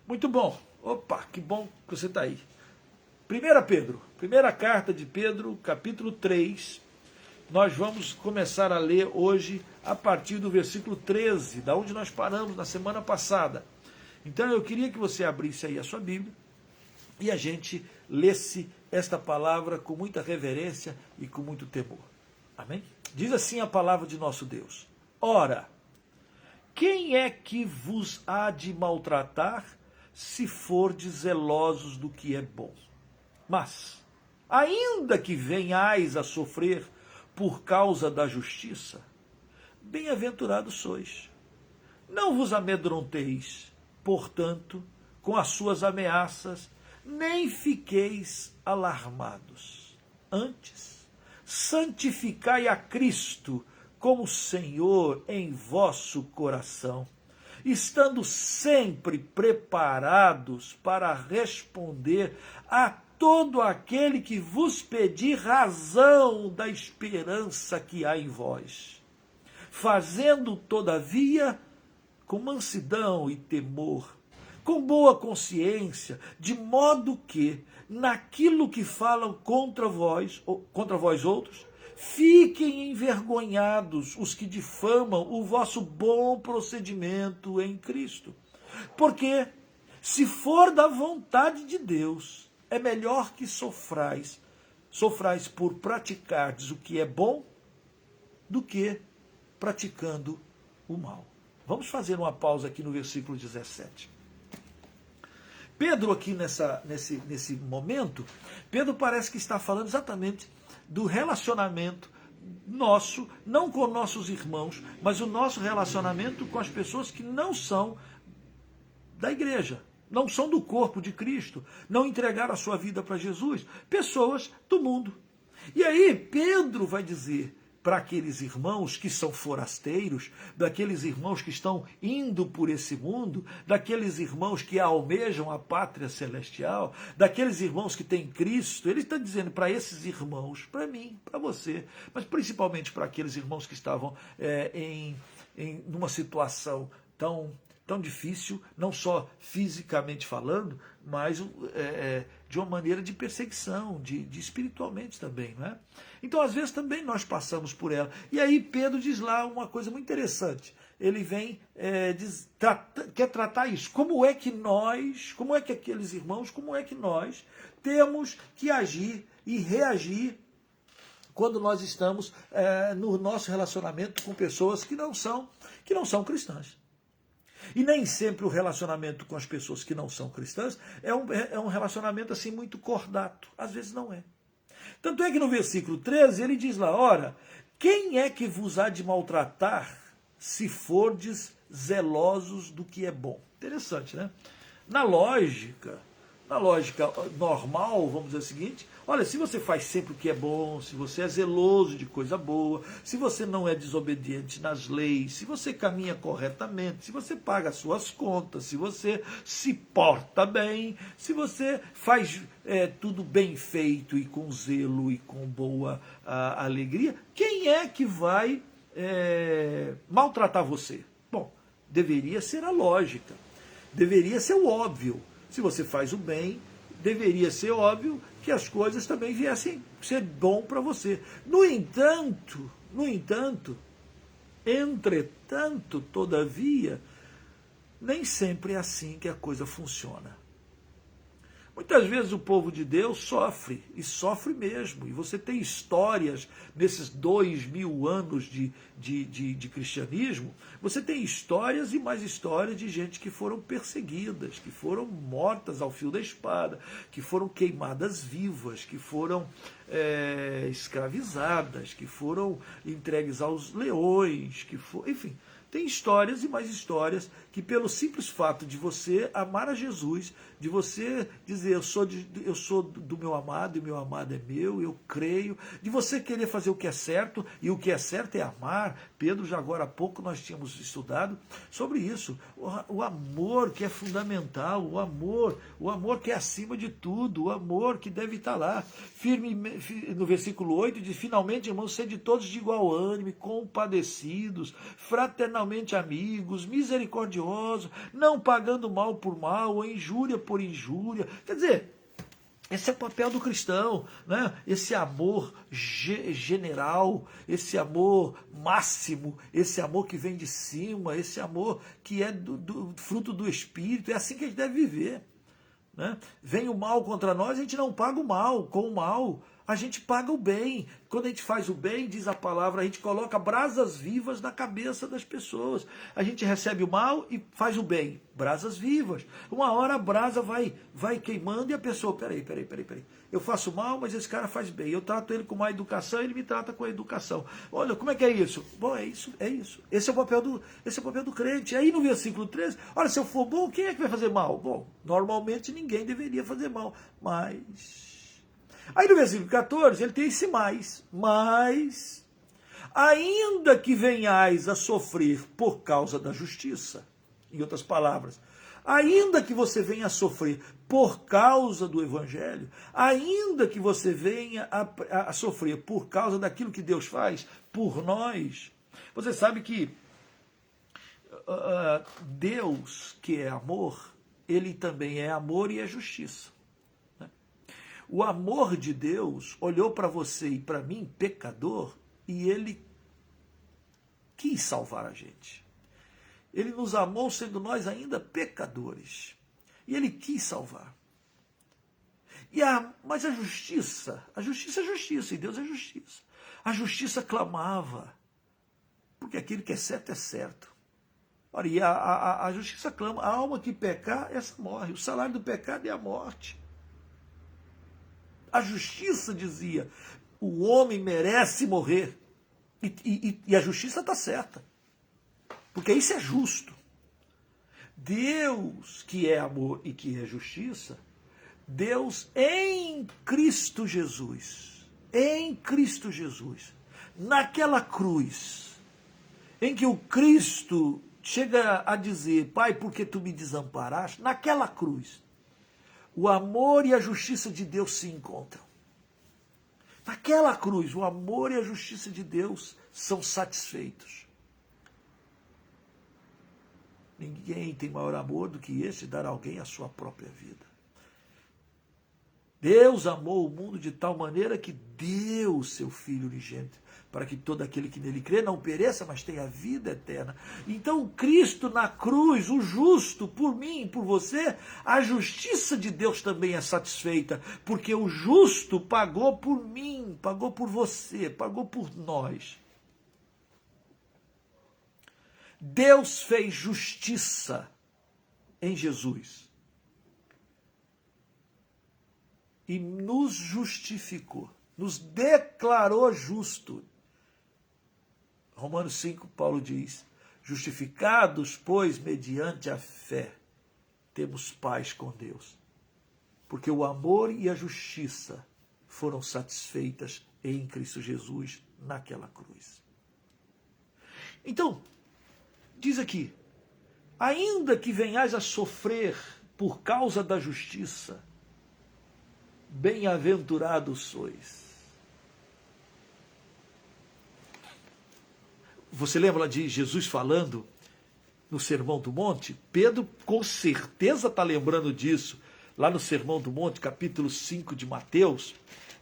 Muito bom. Opa, que bom que você está aí. 1 Pedro, primeira carta de Pedro, capítulo 3. Nós vamos começar a ler hoje a partir do versículo 13, da onde nós paramos na semana passada. Então eu queria que você abrisse aí a sua Bíblia e a gente lesse esta palavra com muita reverência e com muito temor. Amém? Diz assim a palavra de nosso Deus. Ora, quem é que vos há de maltratar se fordes zelosos do que é bom? Mas, ainda que venhais a sofrer por causa da justiça, bem-aventurados sois. Não vos amedronteis, portanto, com as suas ameaças, nem fiqueis alarmados. Antes, santificai a Cristo como Senhor em vosso coração, estando sempre preparados para responder a todo aquele que vos pedir razão da esperança que há em vós, fazendo, todavia, com mansidão e temor, com boa consciência, de modo que, naquilo que falam contra vós outros, fiquem envergonhados os que difamam o vosso bom procedimento em Cristo. Porque, se for da vontade de Deus, é melhor que sofrais por praticardes o que é bom, do que praticando o mal. Vamos fazer uma pausa aqui no versículo 17. Pedro aqui nesse momento, Pedro parece que está falando exatamente do relacionamento nosso, não com nossos irmãos, mas o nosso relacionamento com as pessoas que não são da igreja, não são do corpo de Cristo, não entregaram a sua vida para Jesus, pessoas do mundo. E aí Pedro vai dizer para aqueles irmãos que são forasteiros, daqueles irmãos que estão indo por esse mundo, daqueles irmãos que almejam a pátria celestial, daqueles irmãos que têm Cristo, ele está dizendo para esses irmãos, para mim, para você, mas principalmente para aqueles irmãos que estavam numa situação tão difícil, não só fisicamente falando, mas de uma maneira de perseguição, de espiritualmente também, não é? Então, às vezes, também nós passamos por ela. E aí Pedro diz lá uma coisa muito interessante. Ele vem, quer tratar isso. Como é que aqueles irmãos, como é que nós temos que agir e reagir quando nós estamos no nosso relacionamento com pessoas que não são cristãs. E nem sempre o relacionamento com as pessoas que não são cristãs é um relacionamento assim muito cordato. Às vezes não é. Tanto é que no versículo 13 ele diz lá, ora, quem é que vos há de maltratar se fordes zelosos do que é bom? Interessante, né? Na lógica normal, vamos dizer o seguinte, olha, se você faz sempre o que é bom, se você é zeloso de coisa boa, se você não é desobediente nas leis, se você caminha corretamente, se você paga as suas contas, se você se porta bem, se você faz tudo bem feito e com zelo e com boa alegria, quem é que vai maltratar você? Bom, deveria ser a lógica, deveria ser o óbvio. Se você faz o bem, deveria ser óbvio que as coisas também viessem ser bom para você. No entanto, entretanto, todavia, nem sempre é assim que a coisa funciona. Muitas vezes o povo de Deus sofre, e sofre mesmo. E você tem histórias, nesses 2000 anos de cristianismo, você tem histórias e mais histórias de gente que foram perseguidas, que foram mortas ao fio da espada, que foram queimadas vivas, que foram escravizadas, que foram entregues aos leões, enfim... Tem histórias e mais histórias que, pelo simples fato de você amar a Jesus, de você dizer, eu sou do meu amado e meu amado é meu, eu creio, de você querer fazer o que é certo, e o que é certo é amar. Pedro, já agora há pouco nós tínhamos estudado sobre isso. O amor que é fundamental, o amor que é acima de tudo, o amor que deve estar lá. Firme, no versículo 8, diz, finalmente, irmãos, sede todos de igual ânimo, compadecidos, fraternalmente amigos, misericordiosos, misericordiosos, não pagando mal por mal, ou injúria por injúria. Quer dizer, esse é o papel do cristão, né? Esse amor general, esse amor máximo, esse amor que vem de cima, esse amor que é do fruto do Espírito. É assim que a gente deve viver, né? Vem o mal contra nós, a gente não paga o mal com o mal, a gente paga o bem. Quando a gente faz o bem, diz a palavra, a gente coloca brasas vivas na cabeça das pessoas. A gente recebe o mal e faz o bem, brasas vivas. Uma hora a brasa vai queimando e a pessoa, peraí. Eu faço mal, mas esse cara faz bem. Eu trato ele com má educação, ele me trata com a educação. Olha, como é que é isso? Bom, é isso. Esse é o papel do crente. Aí no versículo 13, olha, se eu for bom, quem é que vai fazer mal? Bom, normalmente ninguém deveria fazer mal, mas... Aí no versículo 14, ele tem esse mais, ainda que venhais a sofrer por causa da justiça, em outras palavras, ainda que você venha a sofrer por causa do evangelho, ainda que você venha a sofrer por causa daquilo que Deus faz por nós, você sabe que Deus, que é amor, ele também é amor e é justiça. O amor de Deus olhou para você e para mim, pecador, e ele quis salvar a gente. Ele nos amou sendo nós ainda pecadores. E ele quis salvar. Mas a justiça é justiça, e Deus é justiça. A justiça clamava, porque aquilo que é certo. Ora, e a justiça clama, a alma que pecar, essa morre. O salário do pecado é a morte. A justiça dizia, o homem merece morrer. E a justiça está certa. Porque isso é justo. Deus, que é amor e que é justiça, Deus em Cristo Jesus, naquela cruz, em que o Cristo chega a dizer, Pai, por que tu me desamparaste? Naquela cruz, o amor e a justiça de Deus se encontram. Naquela cruz, o amor e a justiça de Deus são satisfeitos. Ninguém tem maior amor do que esse, dar a alguém a sua própria vida. Deus amou o mundo de tal maneira que deu o seu Filho unigênito, para que todo aquele que nele crê não pereça, mas tenha vida eterna. Então Cristo na cruz, o justo, por mim e por você, a justiça de Deus também é satisfeita, porque o justo pagou por mim, pagou por você, pagou por nós. Deus fez justiça em Jesus e nos justificou, nos declarou justo. Romanos 5, Paulo diz, justificados, pois, mediante a fé, temos paz com Deus, porque o amor e a justiça foram satisfeitas em Cristo Jesus naquela cruz. Então, diz aqui, ainda que venhais a sofrer por causa da justiça, bem-aventurados sois. Você lembra de Jesus falando no Sermão do Monte? Pedro com certeza está lembrando disso. Lá no Sermão do Monte, capítulo 5 de Mateus,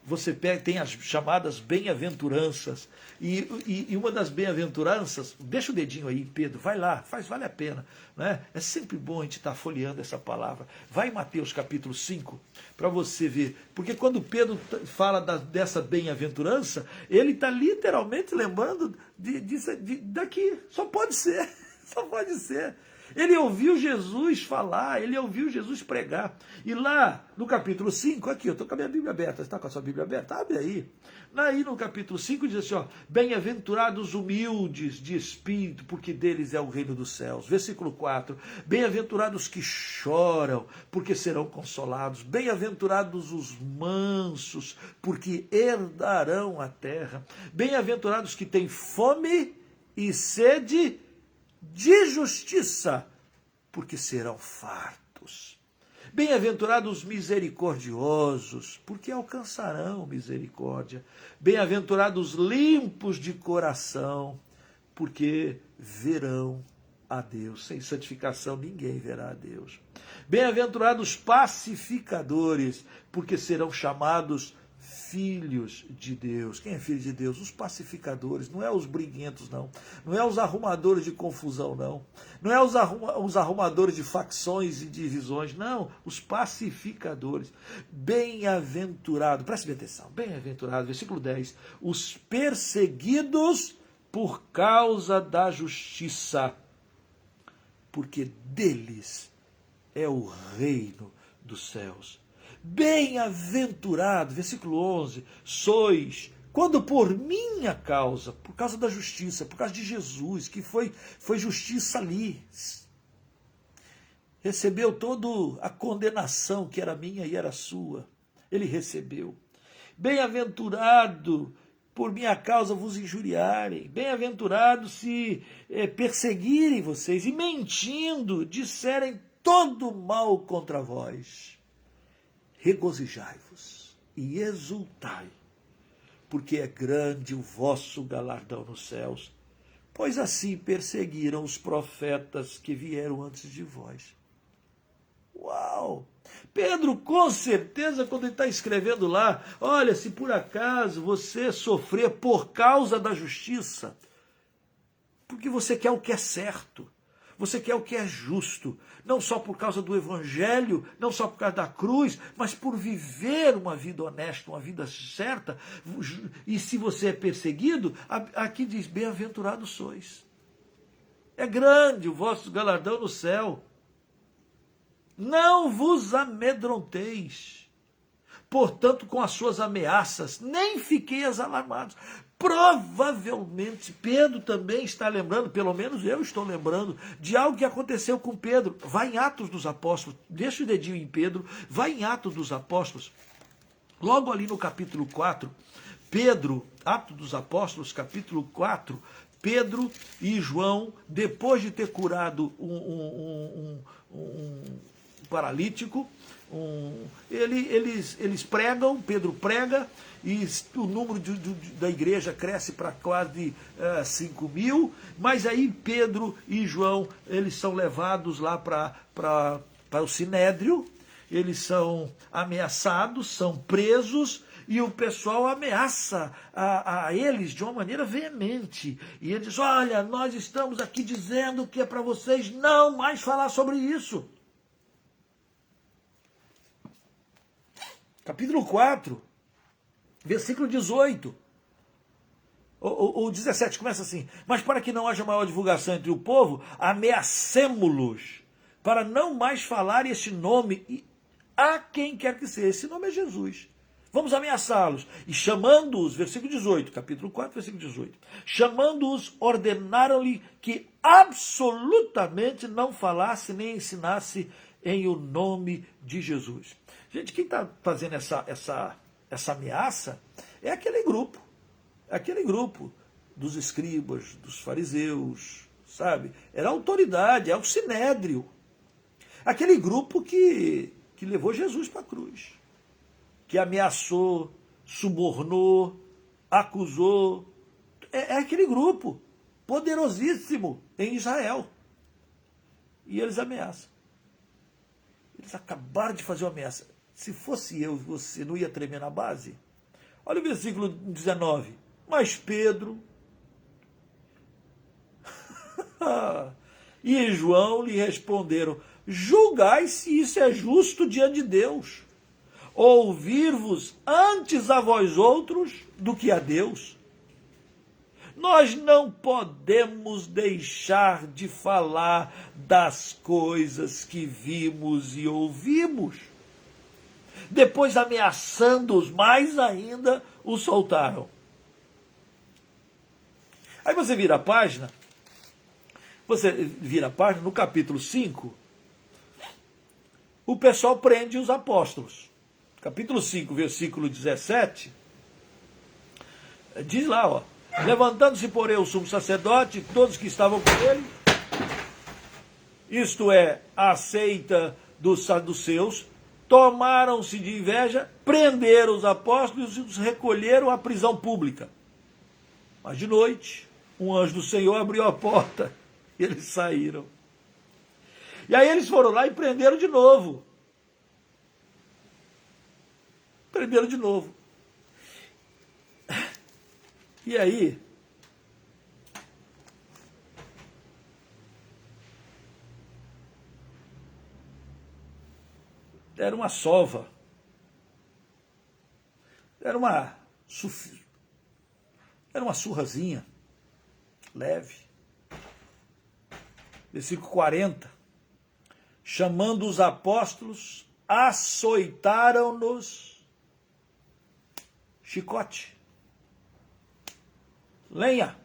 você tem as chamadas bem-aventuranças. E uma das bem-aventuranças, deixa o dedinho aí, Pedro, vai lá, vale a pena. Né? É sempre bom a gente estar folheando essa palavra. Vai em Mateus capítulo 5, para você ver. Porque quando Pedro fala dessa bem-aventurança, ele está literalmente lembrando daqui. Só pode ser. Ele ouviu Jesus falar, ele ouviu Jesus pregar. E lá no capítulo 5, aqui, eu estou com a minha Bíblia aberta. Você está com a sua Bíblia aberta? Abre aí. Aí no capítulo 5 diz assim, ó, bem-aventurados humildes de espírito, porque deles é o reino dos céus. Versículo 4, bem-aventurados que choram, porque serão consolados. Bem-aventurados os mansos, porque herdarão a terra. Bem-aventurados que têm fome e sede de justiça, porque serão fartos. Bem-aventurados os misericordiosos, porque alcançarão misericórdia. Bem-aventurados limpos de coração, porque verão a Deus. Sem santificação ninguém verá a Deus. Bem-aventurados os pacificadores, porque serão chamados filhos de Deus. Quem é filho de Deus? Os pacificadores, não é os briguentos, não. Não é os arrumadores de confusão, não. Não é os arrumadores de facções e divisões, não. Os pacificadores. Bem-aventurado, preste bem atenção, bem-aventurado, versículo 10. Os perseguidos por causa da justiça, porque deles é o reino dos céus. Bem-aventurado, versículo 11, sois, quando por minha causa, por causa da justiça, por causa de Jesus, que foi justiça ali, recebeu toda a condenação que era minha e era sua, ele recebeu. Bem-aventurado, por minha causa vos injuriarem, bem-aventurado se perseguirem vocês e mentindo disserem todo mal contra vós. Regozijai-vos e exultai, porque é grande o vosso galardão nos céus, pois assim perseguiram os profetas que vieram antes de vós. Uau! Pedro, com certeza, quando ele está escrevendo lá, olha, se por acaso você sofrer por causa da justiça, porque você quer o que é certo, você quer o que é justo, não só por causa do evangelho, não só por causa da cruz, mas por viver uma vida honesta, uma vida certa. E se você é perseguido, aqui diz, bem-aventurados sois. É grande o vosso galardão no céu. Não vos amedronteis, portanto, com as suas ameaças, nem fiqueis alarmados. Provavelmente Pedro também está lembrando, pelo menos eu estou lembrando, de algo que aconteceu com Pedro. Vai em Atos dos Apóstolos, deixa o dedinho em Pedro, vai em Atos dos Apóstolos, logo ali no capítulo 4, Pedro, Atos dos Apóstolos, capítulo 4, Pedro e João, depois de ter curado um paralítico, eles pregam, Pedro prega, e o número da igreja cresce para quase 5.000, mas aí Pedro e João, eles são levados lá para o Sinédrio, eles são ameaçados, são presos, e o pessoal ameaça a eles de uma maneira veemente. E eles dizem, olha, nós estamos aqui dizendo que é para vocês não mais falar sobre isso. Capítulo 4, versículo 18. O 17 começa assim, mas para que não haja maior divulgação entre o povo, ameacemo-los, para não mais falar este nome a quem quer que seja. Esse nome é Jesus. Vamos ameaçá-los. E chamando-os, versículo 18, capítulo 4, versículo 18. Chamando-os, ordenaram-lhe que absolutamente não falasse nem ensinasse em o nome de Jesus. Gente, quem está fazendo essa ameaça é aquele grupo dos escribas, dos fariseus, sabe? Era a autoridade, é o sinédrio. Aquele grupo que levou Jesus para a cruz, que ameaçou, subornou, acusou. É aquele grupo poderosíssimo em Israel. E eles ameaçam. Eles acabaram de fazer uma ameaça. Se fosse eu e você, não ia tremer na base? Olha o versículo 19. Mas Pedro e João lhe responderam, julgai se isso é justo diante de Deus. Ouvir-vos antes a vós outros do que a Deus. Nós não podemos deixar de falar das coisas que vimos e ouvimos. Depois, ameaçando-os mais ainda, o soltaram. Aí você vira a página, no capítulo 5, o pessoal prende os apóstolos. Capítulo 5, versículo 17, diz lá, ó, levantando-se, porém, o sumo sacerdote e todos que estavam com ele, isto é, a seita dos saduceus, tomaram-se de inveja, prenderam os apóstolos e os recolheram à prisão pública. Mas de noite, um anjo do Senhor abriu a porta E eles saíram. E aí eles foram lá e prenderam de novo. Prenderam de novo. E aí, era uma sova. Era uma surrazinha, leve. Versículo 40. Chamando os apóstolos, açoitaram-nos, chicote, lenha,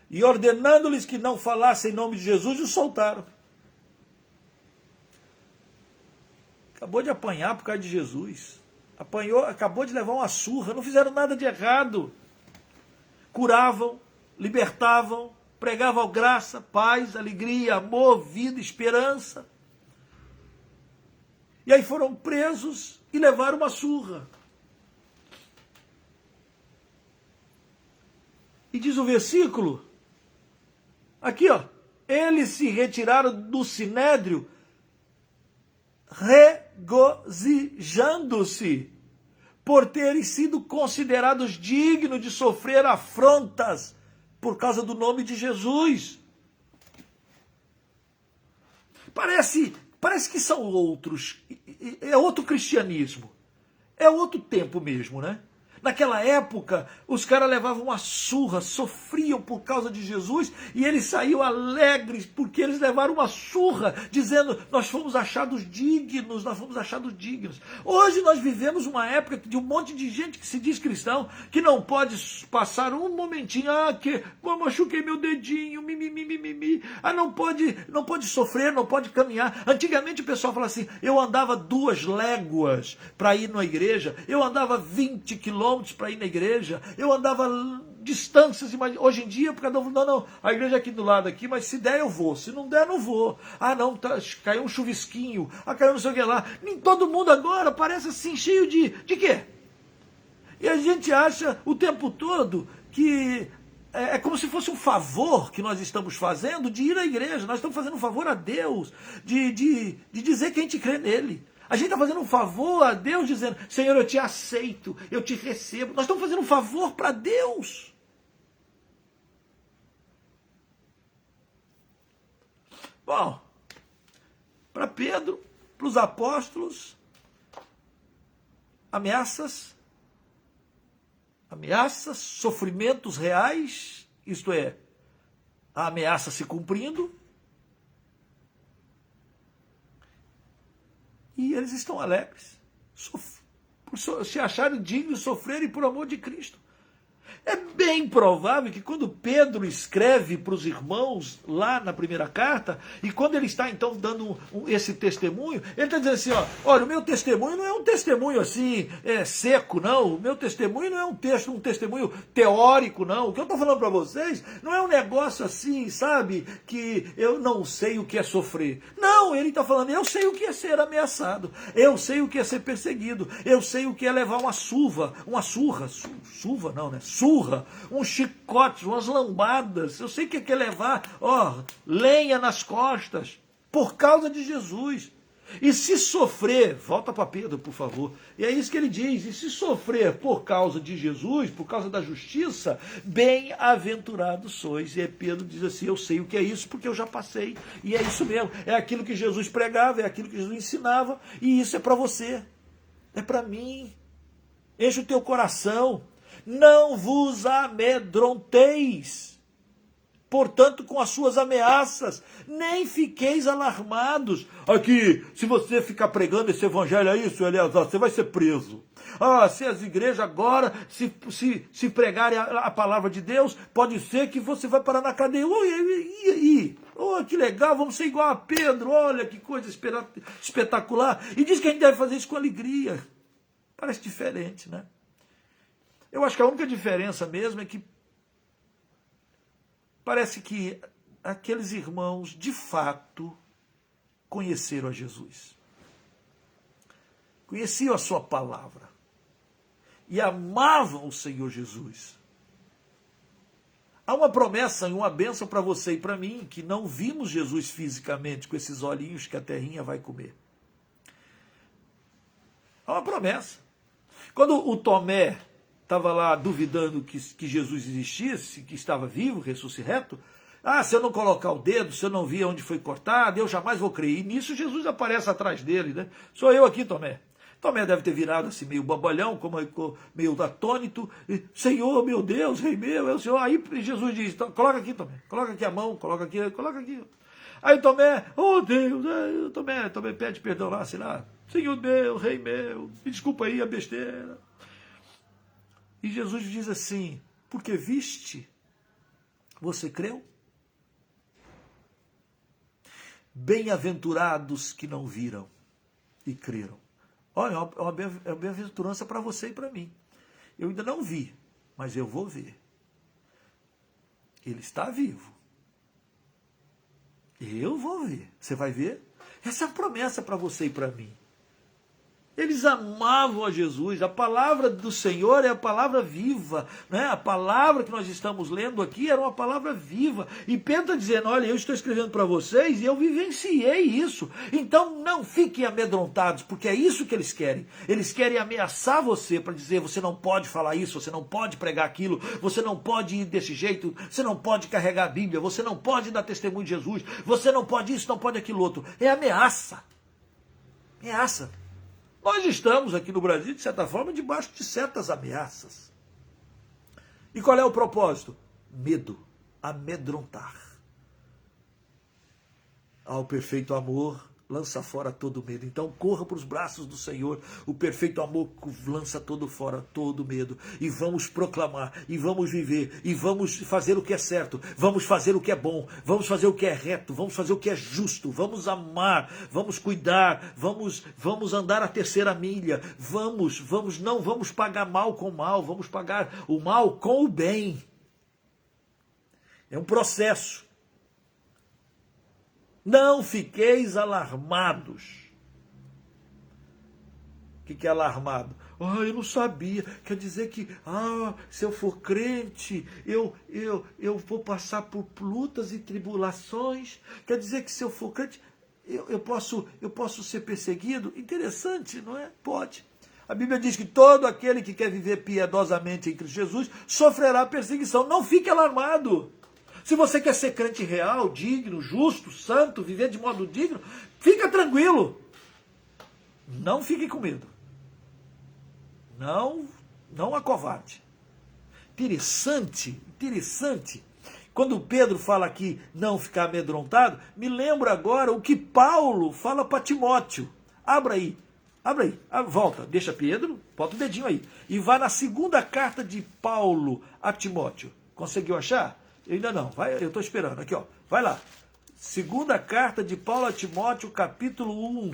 e ordenando-lhes que não falassem em nome de Jesus, os soltaram. Acabou de apanhar por causa de Jesus. Apanhou, acabou de levar uma surra, não fizeram nada de errado. Curavam, libertavam, pregavam graça, paz, alegria, amor, vida, esperança. E aí foram presos e levaram uma surra. E diz o versículo, aqui ó, eles se retiraram do sinédrio, regozijando-se por terem sido considerados dignos de sofrer afrontas por causa do nome de Jesus. Parece que são outros, é outro cristianismo, é outro tempo mesmo, né? Naquela época, os caras levavam uma surra, sofriam por causa de Jesus, e eles saíam alegres porque eles levaram uma surra, dizendo, nós fomos achados dignos, nós fomos achados dignos. Hoje nós vivemos uma época de um monte de gente que se diz cristão, que não pode passar um momentinho, que eu machuquei meu dedinho, mimimi, não pode sofrer, não pode caminhar. Antigamente o pessoal falava assim, eu andava 2 léguas para ir na igreja, eu andava 20 quilômetros para ir na igreja, eu andava distâncias, hoje em dia, por causa não, a igreja é aqui do lado aqui, mas se der eu vou, se não der não vou. Não, caiu um chuvisquinho, caiu não sei o que lá. Nem todo mundo agora parece assim, cheio de quê? E a gente acha o tempo todo que é como se fosse um favor que nós estamos fazendo de ir à igreja, nós estamos fazendo um favor a Deus, de dizer que a gente crê nele. A gente está fazendo um favor a Deus dizendo, Senhor, eu te aceito, eu te recebo. Nós estamos fazendo um favor para Deus. Bom, para Pedro, para os apóstolos, ameaças, sofrimentos reais, isto é, a ameaça se cumprindo, e eles estão alegres, por se acharem dignos de sofrerem por amor de Cristo. É bem provável que quando Pedro escreve para os irmãos lá na primeira carta, e quando ele está então dando esse testemunho, ele está dizendo assim, olha, o meu testemunho não é um testemunho assim, seco, não. O meu testemunho não é um testemunho teórico, não. O que eu estou falando para vocês não é um negócio assim, sabe, que eu não sei o que é sofrer. Não, ele está falando, eu sei o que é ser ameaçado, eu sei o que é ser perseguido, eu sei o que é levar uma surra, um chicote, umas lambadas. Eu sei o que é levar, lenha nas costas, por causa de Jesus. E se sofrer, volta para Pedro, por favor, e é isso que ele diz, e se sofrer por causa de Jesus, por causa da justiça, bem-aventurados sois. E Pedro diz assim, eu sei o que é isso, porque eu já passei, e é isso mesmo, é aquilo que Jesus pregava, é aquilo que Jesus ensinava, e isso é para você, é para mim. Enche o teu coração. Não vos amedronteis, portanto, com as suas ameaças, nem fiqueis alarmados. Aqui, se você ficar pregando esse evangelho aí, senhor Eleazar, você vai ser preso. Se as igrejas agora, se pregarem a palavra de Deus, pode ser que você vai parar na cadeia. E aí? Que legal, vamos ser igual a Pedro, olha que coisa espetacular. E diz que a gente deve fazer isso com alegria. Parece diferente, né? Eu acho que a única diferença mesmo é que parece que aqueles irmãos, de fato, conheceram a Jesus. Conheciam a sua palavra. E amavam o Senhor Jesus. Há uma promessa e uma bênção para você e para mim, que não vimos Jesus fisicamente com esses olhinhos que a terrinha vai comer. Há uma promessa. Quando o Tomé estava lá duvidando que Jesus existisse, que estava vivo, ressuscitado, se eu não colocar o dedo, se eu não vir onde foi cortado, eu jamais vou crer. E nisso Jesus aparece atrás dele, né? Sou eu aqui, Tomé. Tomé deve ter virado assim, meio bambalhão, meio atônito. Senhor, meu Deus, rei meu, é o Senhor. Aí Jesus diz, coloca aqui, Tomé, coloca aqui a mão, coloca aqui. Aí Tomé, oh Deus, Tomé pede perdão lá, sei lá. Senhor meu, rei meu, me desculpa aí a besteira. E Jesus diz assim, porque viste, você creu? Bem-aventurados que não viram e creram. Olha, é uma bem-aventurança para você e para mim. Eu ainda não vi, mas eu vou ver. Ele está vivo. Eu vou ver. Você vai ver? Essa é a promessa para você e para mim. Eles amavam a Jesus. A palavra do Senhor é a palavra viva, né? A palavra que nós estamos lendo aqui era uma palavra viva. E Pedro está dizendo, olha, eu estou escrevendo para vocês e eu vivenciei isso. Então não fiquem amedrontados, porque é isso que eles querem. Eles querem ameaçar você para dizer, você não pode falar isso, você não pode pregar aquilo, você não pode ir desse jeito, você não pode carregar a Bíblia, você não pode dar testemunho de Jesus, você não pode isso, não pode aquilo outro. É ameaça. Ameaça. Nós estamos aqui no Brasil, de certa forma, debaixo de certas ameaças. E qual é o propósito? Medo, amedrontar. Ao perfeito amor, lança fora todo medo. Então corra para os braços do Senhor. O perfeito amor lança fora todo medo. E vamos proclamar, e vamos viver, e vamos fazer o que é certo. Vamos fazer o que é bom. Vamos fazer o que é reto. Vamos fazer o que é justo. Vamos amar, vamos cuidar, vamos andar a terceira milha. Não vamos pagar mal com mal. Vamos pagar o mal com o bem. É um processo. Não fiqueis alarmados. O que é alarmado? Eu não sabia. Quer dizer que, se eu for crente, eu vou passar por lutas e tribulações. Quer dizer que se eu for crente, eu posso ser perseguido? Interessante, não é? Pode. A Bíblia diz que todo aquele que quer viver piedosamente em Cristo Jesus sofrerá perseguição. Não fique alarmado. Se você quer ser crente real, digno, justo, santo, viver de modo digno, fica tranquilo. Não fique com medo. Não acovarde. Interessante. Quando Pedro fala aqui não ficar amedrontado, me lembro agora o que Paulo fala para Timóteo. Abra aí. Volta, deixa Pedro, bota o dedinho aí. E vai na segunda carta de Paulo a Timóteo. Conseguiu achar? Ainda não, eu estou esperando, aqui ó, vai lá. Segunda carta de Paulo a Timóteo, capítulo 1.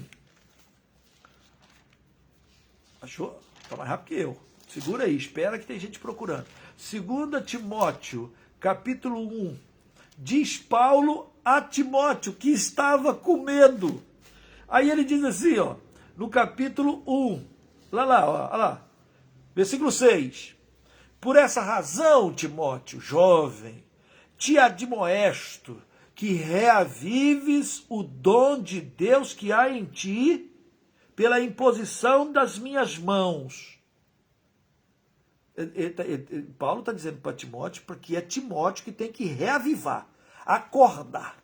Achou? Está mais rápido que eu. Segura aí, espera que tem gente procurando. Segunda Timóteo, capítulo 1. Diz Paulo a Timóteo, que estava com medo. Aí ele diz assim, ó, no capítulo 1, olha lá, versículo 6. Por essa razão, Timóteo, jovem, te admoesto que reavives o dom de Deus que há em ti pela imposição das minhas mãos. Paulo está dizendo para Timóteo, porque é Timóteo que tem que reavivar, acordar.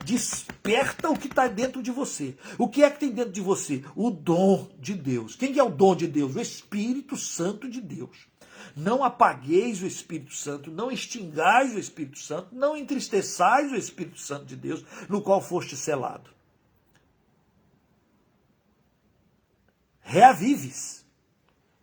Desperta o que está dentro de você. O que é que tem dentro de você? O dom de Deus. Quem é o dom de Deus? O Espírito Santo de Deus. Não apagueis o Espírito Santo, não extingais o Espírito Santo, não entristeçais o Espírito Santo de Deus, no qual foste selado. Reavives,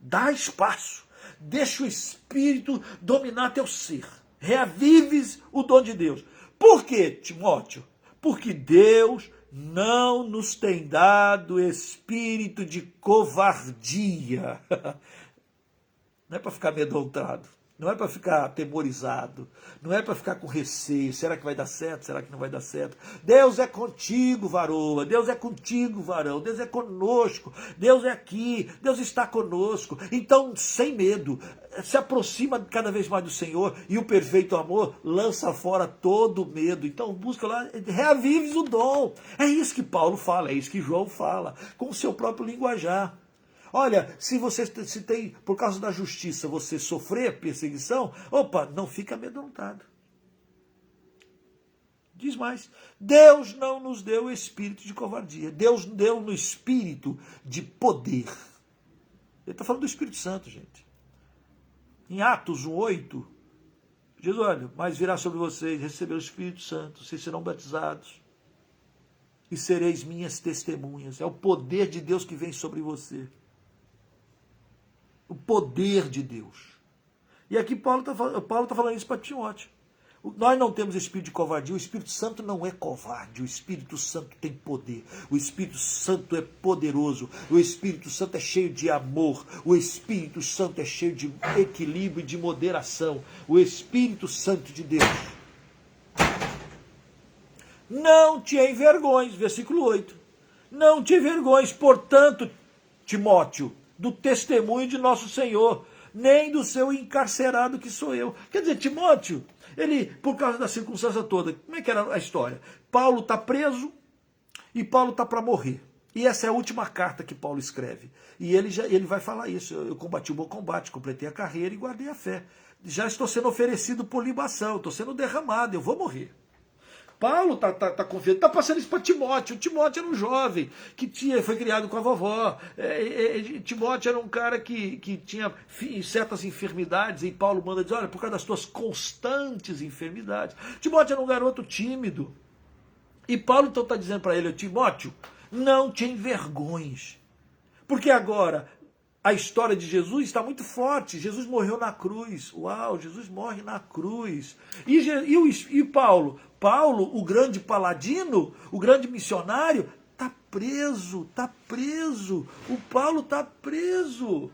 dá espaço, deixa o Espírito dominar teu ser. Reavives o dom de Deus. Por quê, Timóteo? Porque Deus não nos tem dado espírito de covardia. Não é para ficar amedrontado. Não é para ficar atemorizado, não é para ficar com receio, será que vai dar certo, será que não vai dar certo? Deus é contigo, varoa, Deus é contigo, varão, Deus é conosco, Deus é aqui, Deus está conosco. Então, sem medo, se aproxima cada vez mais do Senhor e o perfeito amor lança fora todo medo. Então, busca lá, reavives o dom. É isso que Paulo fala, é isso que João fala, com o seu próprio linguajar. Olha, se você se tem, por causa da justiça, você sofrer perseguição, opa, não fica amedrontado. Diz mais, Deus não nos deu o espírito de covardia, Deus deu no espírito de poder. Ele está falando do Espírito Santo, gente. Em Atos 1:8, diz, olha, mas virá sobre vocês, receber o Espírito Santo, vocês serão batizados e sereis minhas testemunhas. É o poder de Deus que vem sobre você. O poder de Deus. E aqui Paulo está falando isso para Timóteo. Nós não temos espírito de covardia, o Espírito Santo não é covarde, o Espírito Santo tem poder, o Espírito Santo é poderoso, o Espírito Santo é cheio de amor, o Espírito Santo é cheio de equilíbrio e de moderação, o Espírito Santo de Deus. Não te envergonhes, versículo 8, não te envergonhes, portanto, Timóteo, do testemunho de nosso Senhor, nem do seu encarcerado que sou eu. Quer dizer, Timóteo, ele, por causa da circunstância toda, como é que era a história? Paulo está preso e Paulo está para morrer. E essa é a última carta que Paulo escreve. E ele vai falar isso. Eu combati o bom combate, completei a carreira e guardei a fé. Já estou sendo oferecido por libação, estou sendo derramado, eu vou morrer. Paulo está confiante, está passando isso para Timóteo. Timóteo era um jovem que foi criado com a vovó. Timóteo era um cara que tinha certas enfermidades, e Paulo manda dizer, olha, por causa das tuas constantes enfermidades. Timóteo era um garoto tímido. E Paulo então está dizendo para ele, Timóteo, não te envergonhes. Porque agora a história de Jesus está muito forte. Jesus morreu na cruz. Uau, Jesus morre na cruz. E Paulo? Paulo, o grande paladino, o grande missionário, está preso, está preso. O Paulo está preso.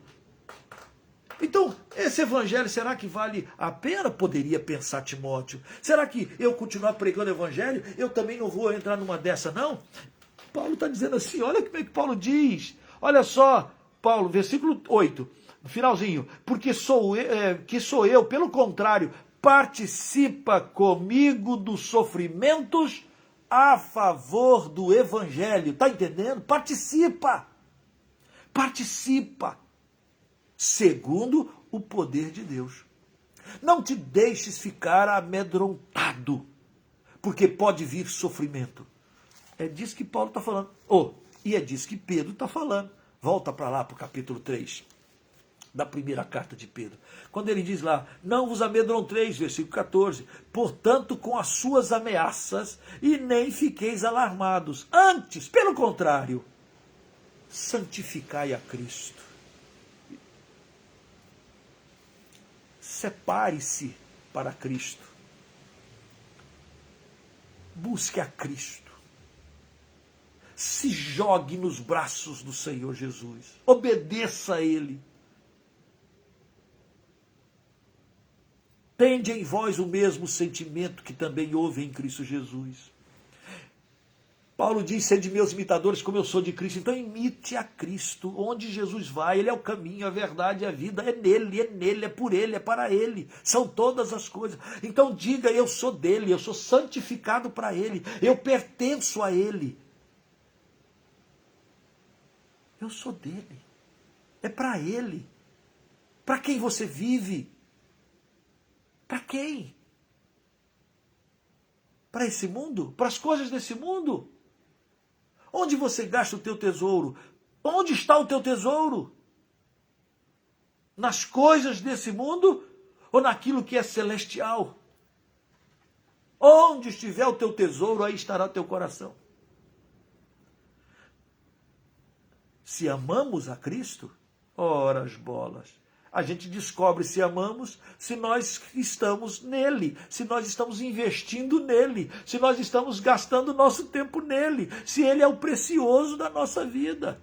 Então, esse evangelho, será que vale a pena? Poderia pensar Timóteo. Será que eu continuar pregando o evangelho, eu também não vou entrar numa dessa, não? Paulo está dizendo assim, olha como é que Paulo diz. Olha só, Paulo, versículo 8, no finalzinho. Porque sou eu, pelo contrário, participa comigo dos sofrimentos a favor do evangelho. Está entendendo? Participa. Participa. Segundo o poder de Deus. Não te deixes ficar amedrontado, porque pode vir sofrimento. É disso que Paulo está falando. E é disso que Pedro está falando. Volta para lá, para o capítulo 3, da primeira carta de Pedro. Quando ele diz lá, não vos amedronteis, versículo 14, portanto com as suas ameaças, e nem fiqueis alarmados. Antes, pelo contrário, santificai a Cristo. Separe-se para Cristo. Busque a Cristo. Se jogue nos braços do Senhor Jesus. Obedeça a Ele. Tende em vós o mesmo sentimento que também houve em Cristo Jesus. Paulo diz, sede meus imitadores como eu sou de Cristo. Então imite a Cristo. Onde Jesus vai, Ele é o caminho, a verdade e a vida. É nele, é por Ele, é para Ele. São todas as coisas. Então diga, eu sou dele, eu sou santificado para Ele. Eu pertenço a Ele. Eu sou dele. É para Ele. Para quem você vive? Para quem? Para esse mundo? Para as coisas desse mundo? Onde você gasta o teu tesouro? Onde está o teu tesouro? Nas coisas desse mundo ou naquilo que é celestial? Onde estiver o teu tesouro, aí estará o teu coração. Se amamos a Cristo, ora as bolas. A gente descobre se amamos, se nós estamos nele, se nós estamos investindo nele, se nós estamos gastando nosso tempo nele, se ele é o precioso da nossa vida.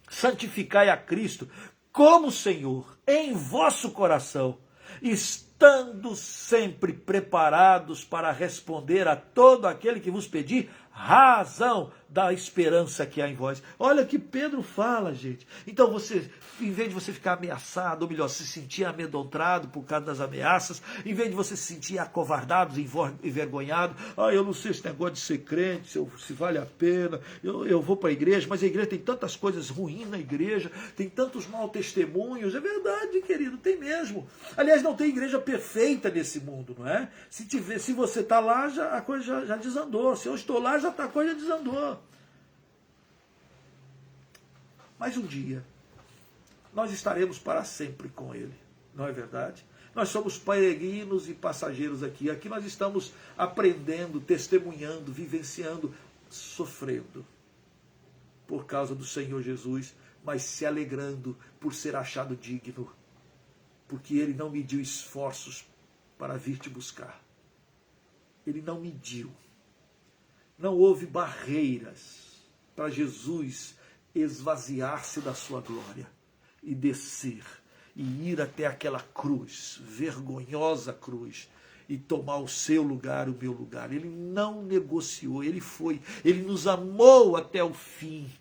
Santificai a Cristo. como o Senhor em vosso coração, estando sempre preparados para responder a todo aquele que vos pedir razão da esperança que há em vós. Olha o que Pedro fala, gente. Então você, em vez de você ficar ameaçado, ou melhor, se sentir amedrontado por causa das ameaças, em vez de você se sentir acovardado, envergonhado, eu não sei esse negócio de ser crente, se vale a pena, eu vou para a igreja, mas a igreja tem tantas coisas ruins na igreja, tem tantos mau testemunhos. É verdade, querido, tem mesmo. Aliás, não tem igreja perfeita nesse mundo, não é? Se você está lá, a coisa já desandou. Se eu estou lá, a coisa desandou. Mas um dia, nós estaremos para sempre com Ele, não é verdade? Nós somos peregrinos e passageiros aqui. Aqui nós estamos aprendendo, testemunhando, vivenciando, sofrendo por causa do Senhor Jesus, mas se alegrando por ser achado digno, porque Ele não mediu esforços para vir te buscar. Ele não mediu. Não houve barreiras para Jesus esvaziar-se da sua glória e descer e ir até aquela cruz, vergonhosa cruz, e tomar o seu lugar, o meu lugar. Ele não negociou, ele foi, ele nos amou até o fim.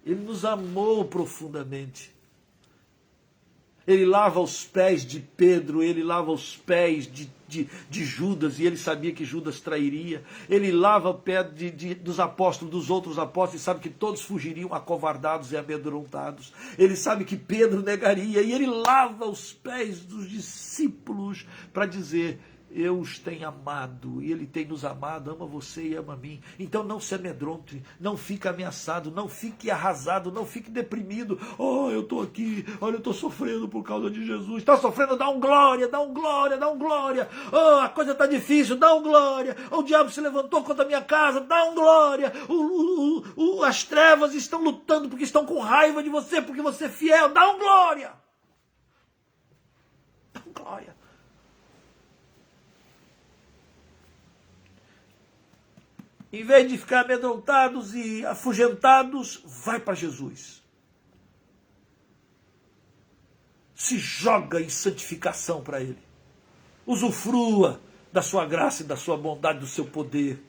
Ele nos amou profundamente. Ele lava os pés de Pedro, ele lava os pés de Judas, e ele sabia que Judas trairia. Ele lava o pé dos apóstolos, dos outros apóstolos, e sabe que todos fugiriam acovardados e amedrontados. Ele sabe que Pedro negaria, e ele lava os pés dos discípulos para dizer: eu os tenho amado, e Ele tem nos amado, ama você e ama a mim. Então não se amedronte, não fique ameaçado, não fique arrasado, não fique deprimido. Eu estou aqui, olha, eu estou sofrendo por causa de Jesus. Está sofrendo, dá um glória, dá um glória, dá um glória. A coisa está difícil, dá um glória. O diabo se levantou contra a minha casa, dá um glória. As trevas estão lutando porque estão com raiva de você, porque você é fiel, dá um glória. Dá um glória. Em vez de ficar amedrontados e afugentados, vai para Jesus. Se joga em santificação para Ele. Usufrua da sua graça e da sua bondade, do seu poder.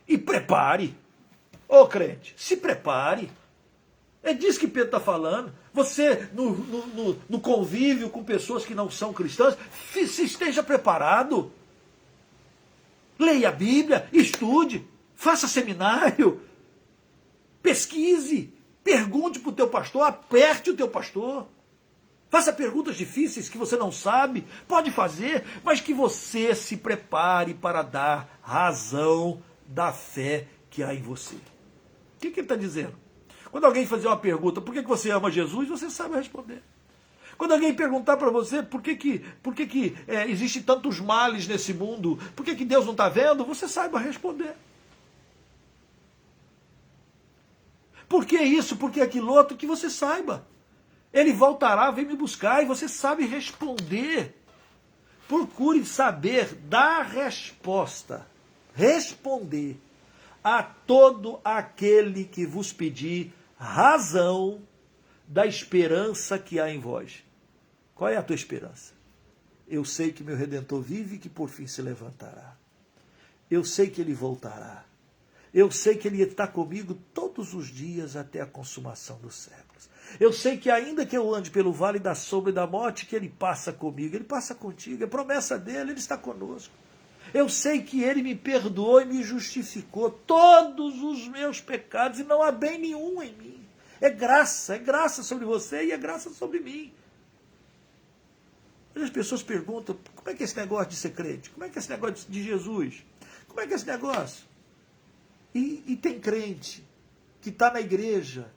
E prepare. Crente, se prepare. É disso que Pedro está falando. Você, no convívio com pessoas que não são cristãs, se esteja preparado. Leia a Bíblia, estude, faça seminário, pesquise, pergunte para o teu pastor, aperte o teu pastor. Faça perguntas difíceis que você não sabe, pode fazer, mas que você se prepare para dar razão da fé que há em você. O que ele está dizendo? Quando alguém fazer uma pergunta, por que você ama Jesus, você sabe responder. Quando alguém perguntar para você por que existem tantos males nesse mundo, por que Deus não está vendo, você saiba responder. Por que isso, por que aquilo outro, que você saiba. Ele voltará, vem me buscar, e você sabe responder. Procure saber dar resposta, responder a todo aquele que vos pedir razão da esperança que há em vós. Qual é a tua esperança? Eu sei que meu Redentor vive e que por fim se levantará. Eu sei que Ele voltará. Eu sei que Ele está comigo todos os dias até a consumação dos séculos. Eu sei que ainda que eu ande pelo vale da sombra e da morte, que Ele passa comigo, Ele passa contigo, é promessa dEle, Ele está conosco. Eu sei que Ele me perdoou e me justificou todos os meus pecados, e não há bem nenhum em mim. É graça sobre você e é graça sobre mim. As pessoas perguntam, como é que é esse negócio de ser crente? Como é que é esse negócio de Jesus? Como é que é esse negócio? E tem crente que está na igreja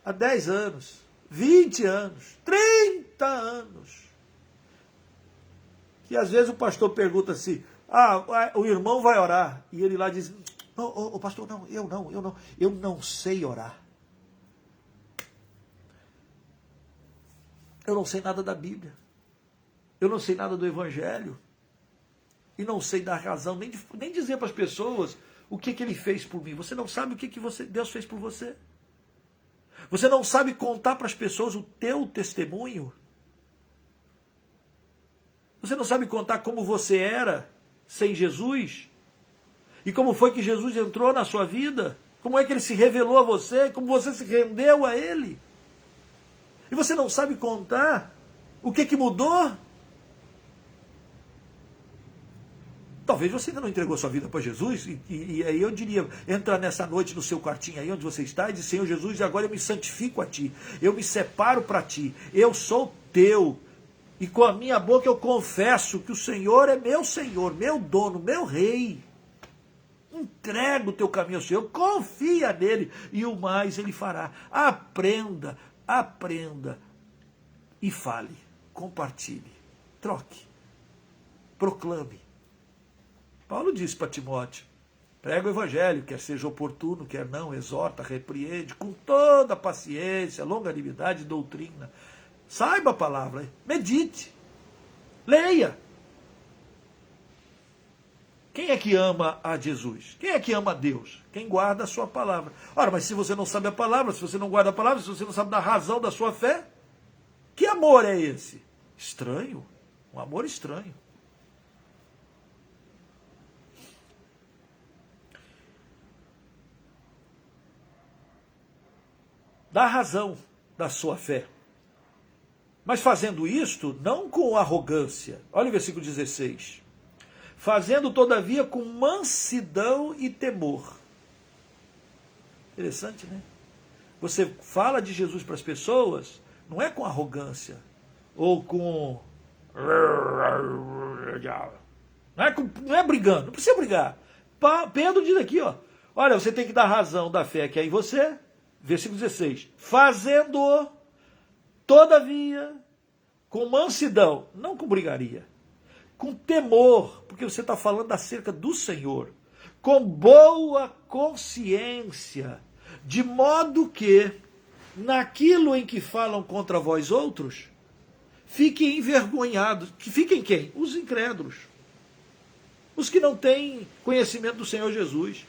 há 10 anos, 20 anos, 30 anos. Que às vezes o pastor pergunta assim, o irmão vai orar. E ele lá diz, não, pastor, eu não sei orar. Eu não sei nada da Bíblia. Eu não sei nada do Evangelho. E não sei dar razão, nem dizer para as pessoas o que ele fez por mim. Você não sabe o que Deus fez por você. Você não sabe contar para as pessoas o teu testemunho. Você não sabe contar como você era sem Jesus. E como foi que Jesus entrou na sua vida. Como é que ele se revelou a você. Como você se rendeu a ele. E você não sabe contar o que mudou. Talvez você ainda não entregou sua vida para Jesus, e aí eu diria, entra nessa noite no seu quartinho aí onde você está e diz, Senhor Jesus, agora eu me santifico a Ti, eu me separo para Ti, eu sou Teu, e com a minha boca eu confesso que o Senhor é meu Senhor, meu dono, meu Rei. Entrega o teu caminho ao Senhor, confia nele, e o mais Ele fará. Aprenda e fale, compartilhe, troque, proclame. Paulo disse para Timóteo, prega o evangelho, quer seja oportuno, quer não, exorta, repreende, com toda paciência, longanimidade e doutrina. Saiba a palavra, medite, leia. Quem é que ama a Jesus? Quem é que ama a Deus? Quem guarda a sua palavra. Ora, mas se você não sabe a palavra, se você não guarda a palavra, se você não sabe da razão da sua fé, que amor é esse? Estranho, um amor estranho. Da razão da sua fé. Mas fazendo isto, não com arrogância. Olha o versículo 16. Fazendo, todavia, com mansidão e temor. Interessante, né? Você fala de Jesus para as pessoas, não é com arrogância, ou com... Não é brigando, não precisa brigar. Pedro diz aqui, ó, olha, você tem que dar razão da fé que é em você. Versículo 16. Fazendo, todavia, com mansidão, não com brigaria, com temor, porque você está falando acerca do Senhor, com boa consciência, de modo que, naquilo em que falam contra vós outros, fiquem envergonhados. Que fiquem quem? Os incrédulos. Os que não têm conhecimento do Senhor Jesus.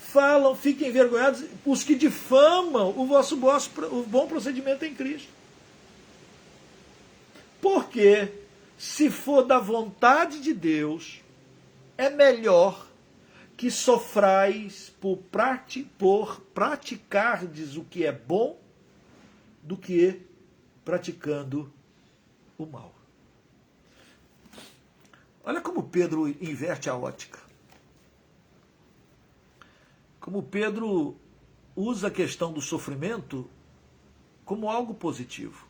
Falam, fiquem envergonhados os que difamam o bom procedimento em Cristo. Porque, se for da vontade de Deus, é melhor que sofrais por praticardes o que é bom do que praticando o mal. Olha como Pedro inverte a ótica. Como Pedro usa a questão do sofrimento como algo positivo.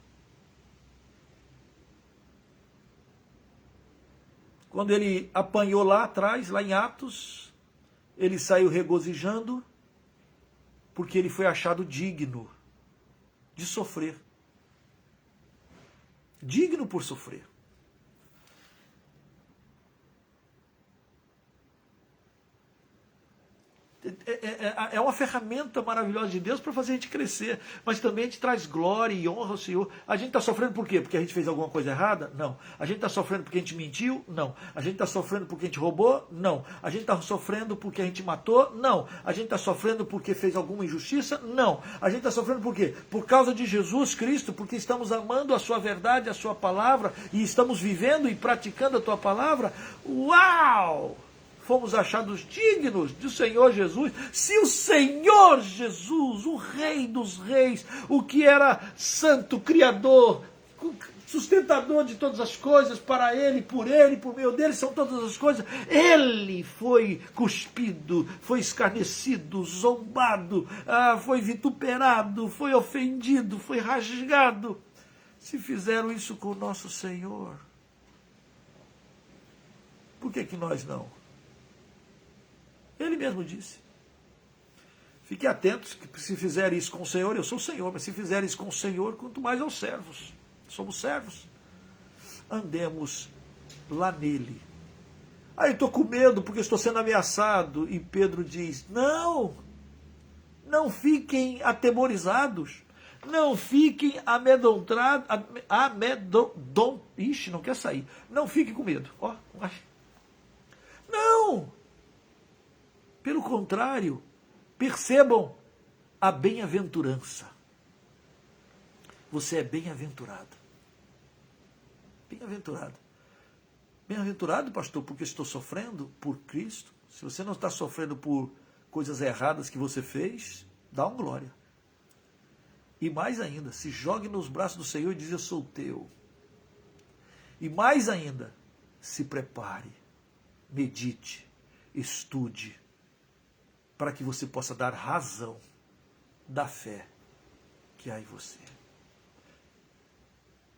Quando ele apanhou lá atrás, lá em Atos, ele saiu regozijando, porque ele foi achado digno de sofrer. Digno por sofrer. É uma ferramenta maravilhosa de Deus para fazer a gente crescer, mas também a gente traz glória e honra ao Senhor. A gente está sofrendo por quê? Porque a gente fez alguma coisa errada? Não. A gente está sofrendo porque a gente mentiu? Não. A gente está sofrendo porque a gente roubou? Não. A gente está sofrendo porque a gente matou? Não. A gente está sofrendo porque fez alguma injustiça? Não. A gente está sofrendo por quê? Por causa de Jesus Cristo, porque estamos amando a sua verdade, a sua palavra, e estamos vivendo e praticando a tua palavra. Uau! Fomos achados dignos do Senhor Jesus. Se o Senhor Jesus, o Rei dos Reis, o que era santo, criador, sustentador de todas as coisas, para Ele, por meio dele são todas as coisas, Ele foi cuspido, foi escarnecido, zombado, foi vituperado, foi ofendido, foi rasgado. Se fizeram isso com o nosso Senhor, por que nós não? Ele mesmo disse. Fiquem atentos, que se fizerem isso com o Senhor, eu sou o Senhor, mas se fizerem isso com o Senhor, quanto mais aos servos. Somos servos. Andemos lá nele. Eu estou com medo porque estou sendo ameaçado. E Pedro diz, não fiquem atemorizados. Não fiquem amedrontados. Ixi, não quer sair. Não fiquem com medo. Não! Pelo contrário, percebam a bem-aventurança. Você é bem-aventurado. Bem-aventurado. Bem-aventurado, pastor, porque estou sofrendo por Cristo. Se você não está sofrendo por coisas erradas que você fez, dá uma glória. E mais ainda, se jogue nos braços do Senhor e diz: eu sou teu. E mais ainda, se prepare, medite, estude, para que você possa dar razão da fé que há em você.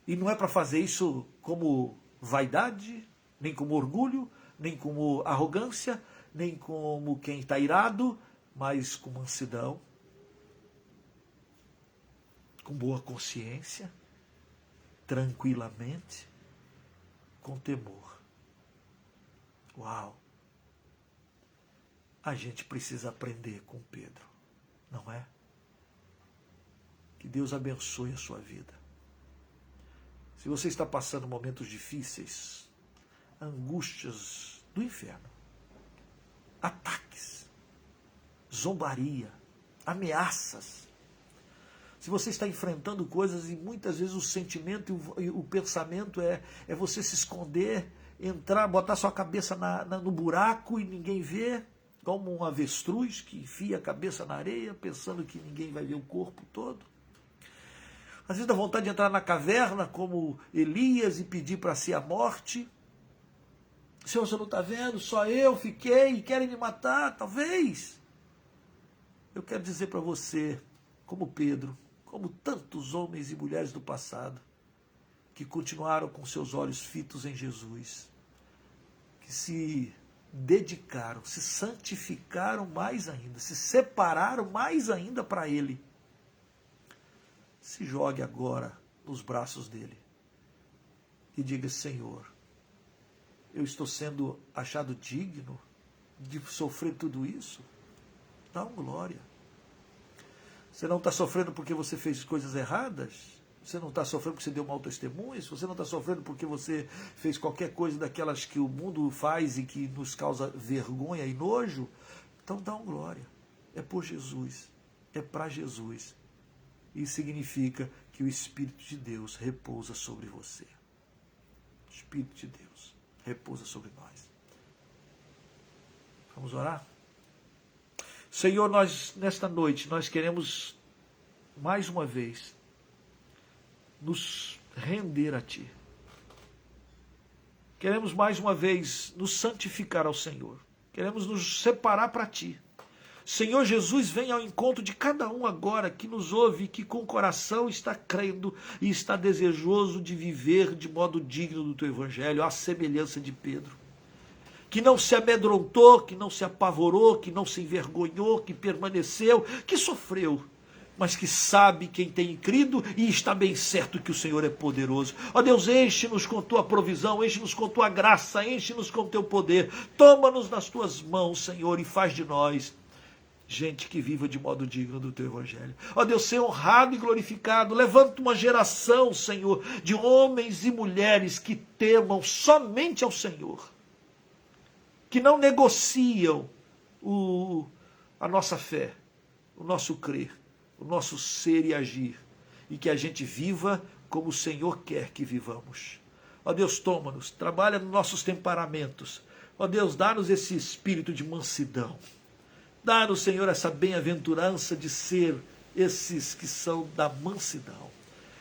E não é para fazer isso como vaidade, nem como orgulho, nem como arrogância, nem como quem está irado, mas com mansidão, com boa consciência, tranquilamente, com temor. Uau! A gente precisa aprender com Pedro, não é? Que Deus abençoe a sua vida. Se você está passando momentos difíceis, angústias do inferno, ataques, zombaria, ameaças, se você está enfrentando coisas e muitas vezes o sentimento e o pensamento é você se esconder, entrar, botar sua cabeça no buraco e ninguém vê, como um avestruz que enfia a cabeça na areia pensando que ninguém vai ver o corpo todo. Às vezes dá vontade de entrar na caverna como Elias e pedir para si a morte. Senhor, você não está vendo? Só eu fiquei e querem me matar, talvez. Eu quero dizer para você, como Pedro, como tantos homens e mulheres do passado, que continuaram com seus olhos fitos em Jesus, que se dedicaram, se santificaram mais ainda, se separaram mais ainda para Ele. Se jogue agora nos braços dele e diga: Senhor, eu estou sendo achado digno de sofrer tudo isso? Dá uma glória. Você não está sofrendo porque você fez coisas erradas? Você não está sofrendo porque você deu mau testemunho? Você não está sofrendo porque você fez qualquer coisa daquelas que o mundo faz e que nos causa vergonha e nojo? Então dá uma glória. É por Jesus. É para Jesus. Isso significa que o Espírito de Deus repousa sobre você. O Espírito de Deus repousa sobre nós. Vamos orar? Senhor, nós, nesta noite, nós queremos, mais uma vez, nos render a Ti. Queremos, mais uma vez, nos santificar ao Senhor. Queremos nos separar para Ti. Senhor Jesus, vem ao encontro de cada um agora que nos ouve e que com o coração está crendo e está desejoso de viver de modo digno do Teu Evangelho, à semelhança de Pedro. Que não se amedrontou, que não se apavorou, que não se envergonhou, que permaneceu, que sofreu, mas que sabe quem tem crido e está bem certo que o Senhor é poderoso. Ó Deus, enche-nos com Tua provisão, enche-nos com Tua graça, enche-nos com Teu poder. Toma-nos nas Tuas mãos, Senhor, e faz de nós gente que viva de modo digno do Teu Evangelho. Ó Deus, ser honrado e glorificado. Levanta uma geração, Senhor, de homens e mulheres que temam somente ao Senhor. Que não negociam a nossa fé, o nosso crer, o nosso ser e agir. E que a gente viva como o Senhor quer que vivamos. Ó Deus, toma-nos, trabalha nos nossos temperamentos. Ó Deus, dá-nos esse espírito de mansidão. Dá-nos, Senhor, essa bem-aventurança de ser esses que são da mansidão,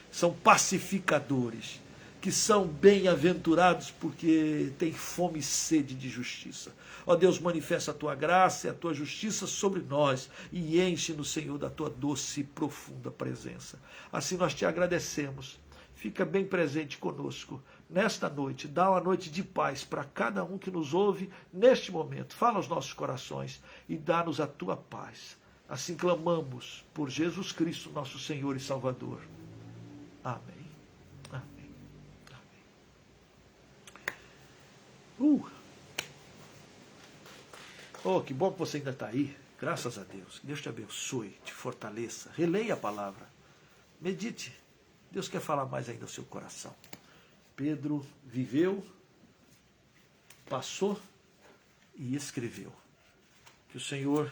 são pacificadores, que são bem-aventurados porque têm fome e sede de justiça. Ó Deus, manifesta a Tua graça e a Tua justiça sobre nós e enche-nos, Senhor, da Tua doce e profunda presença. Assim nós Te agradecemos. Fica bem presente conosco nesta noite. Dá uma noite de paz para cada um que nos ouve neste momento. Fala aos nossos corações e dá-nos a Tua paz. Assim clamamos por Jesus Cristo, nosso Senhor e Salvador. Amém. Amém. Amém. Oh, que bom que você ainda está aí. Graças a Deus. Que Deus te abençoe, te fortaleça. Releia a palavra. Medite. Deus quer falar mais ainda ao seu coração. Pedro viveu, passou e escreveu. Que o Senhor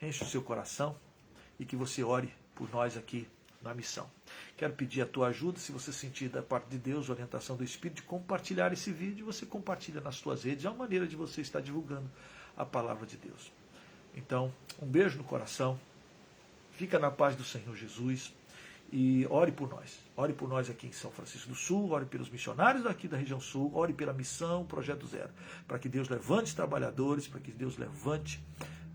enche o seu coração e que você ore por nós aqui na missão. Quero pedir a tua ajuda, se você sentir da parte de Deus, orientação do Espírito, de compartilhar esse vídeo, você compartilha nas suas redes, é uma maneira de você estar divulgando a palavra de Deus. Então, um beijo no coração, fica na paz do Senhor Jesus e ore por nós aqui em São Francisco do Sul, ore pelos missionários daqui da região sul, ore pela missão Projeto Zero, para que Deus levante trabalhadores, para que Deus levante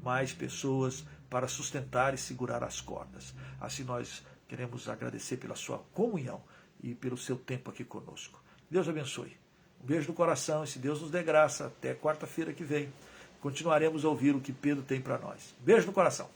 mais pessoas para sustentar e segurar as cordas. Assim nós queremos agradecer pela sua comunhão e pelo seu tempo aqui conosco. Deus abençoe. Um beijo no coração e se Deus nos dê graça, até quarta-feira que vem, continuaremos a ouvir o que Pedro tem para nós. Beijo no coração.